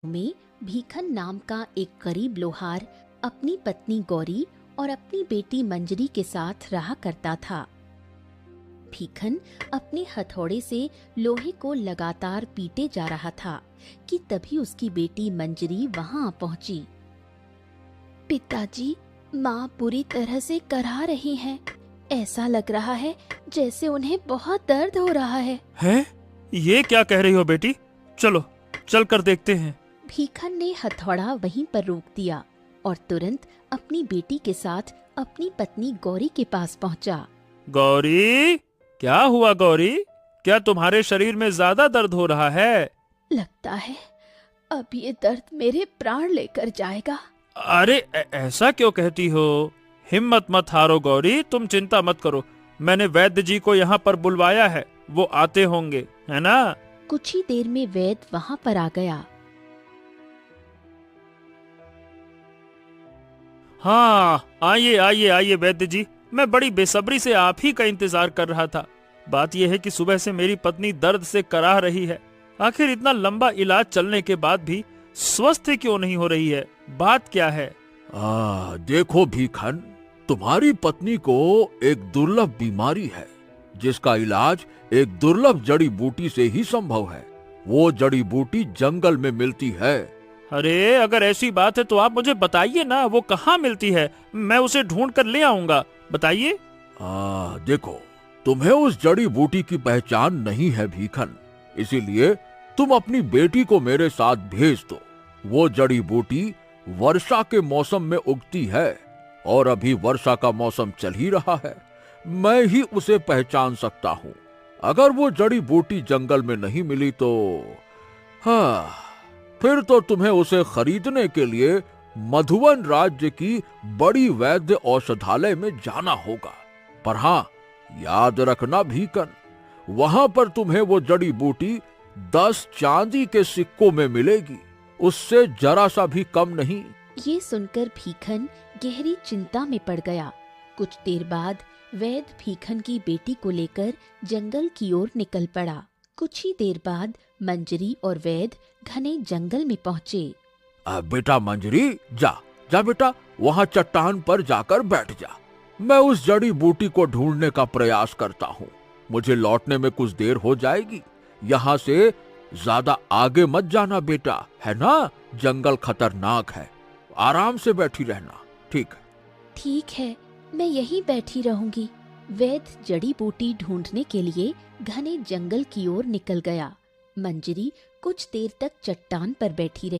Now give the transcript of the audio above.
में भीखन नाम का एक गरीब लोहार अपनी पत्नी गौरी और अपनी बेटी मंजरी के साथ रहा करता था। भीखन अपने हथौड़े से लोहे को लगातार पीटे जा रहा था कि तभी उसकी बेटी मंजरी वहां पहुंची। पिताजी, माँ बुरी तरह से कराह रही हैं। ऐसा लग रहा है जैसे उन्हें बहुत दर्द हो रहा है। हैं? ये क्या कह रही हो बेटी? चलो चल कर देखते हैं। भीखन ने हथौड़ा वहीं पर रोक दिया और तुरंत अपनी बेटी के साथ अपनी पत्नी गौरी के पास पहुंचा। गौरी, क्या हुआ गौरी? क्या तुम्हारे शरीर में ज्यादा दर्द हो रहा है? लगता है अब ये दर्द मेरे प्राण लेकर जाएगा। अरे ऐसा क्यों कहती हो? हिम्मत मत हारो गौरी, तुम चिंता मत करो। मैंने वैद्य जी को यहाँ पर बुलवाया है, वो आते होंगे, है ना? कुछ ही देर में वैद्य वहाँ पर आ गया। हाँ, आइए आइए आइए वैद्य जी, मैं बड़ी बेसब्री से आप ही का इंतजार कर रहा था। बात यह है कि सुबह से मेरी पत्नी दर्द से कराह रही है। आखिर इतना लंबा इलाज चलने के बाद भी स्वस्थ क्यों नहीं हो रही है? बात क्या है? देखो भीखन, तुम्हारी पत्नी को एक दुर्लभ बीमारी है जिसका इलाज एक दुर्लभ जड़ी बूटी से ही संभव है। वो जड़ी बूटी जंगल में मिलती है। अरे अगर ऐसी बात है तो आप मुझे बताइए ना, वो कहाँ मिलती है? मैं उसे ढूंढ कर ले आऊंगा, बताइए। देखो, तुम्हें उस जड़ी बूटी की पहचान नहीं है भीखन, इसीलिए तुम अपनी बेटी को मेरे साथ भेज दो। वो जड़ी बूटी वर्षा के मौसम में उगती है और अभी वर्षा का मौसम चल ही रहा है। मैं ही उसे पहचान सकता हूँ। अगर वो जड़ी बूटी जंगल में नहीं मिली तो फिर तो तुम्हें उसे खरीदने के लिए मधुवन राज्य की बड़ी वैद्य औषधालय में जाना होगा। पर हाँ, याद रखना भीखन, वहां पर तुम्हें वो जड़ी बूटी 10 चांदी के सिक्कों में मिलेगी, उससे जरा सा भी कम नहीं। ये सुनकर भीखन गहरी चिंता में पड़ गया। कुछ देर बाद वैद्य भीखन की बेटी को लेकर जंगल की ओर निकल पड़ा। कुछ ही देर बाद मंजरी और वैद्य घने जंगल में पहुँचे। बेटा मंजरी, जा बेटा, वहां चट्टान पर जाकर बैठ जा। मैं उस जड़ी बूटी को ढूंढने का प्रयास करता हूँ। मुझे लौटने में कुछ देर हो जाएगी। यहाँ से ज्यादा आगे मत जाना बेटा, है ना? जंगल खतरनाक है। आराम से बैठी रहना, ठीक है? ठीक है, मैं यहीं बैठी रहूंगी। वैद्य जड़ी बूटी ढूंढने के लिए घने जंगल की ओर निकल गया। मंजरी कुछ देर तक चट्टान पर बैठी रही।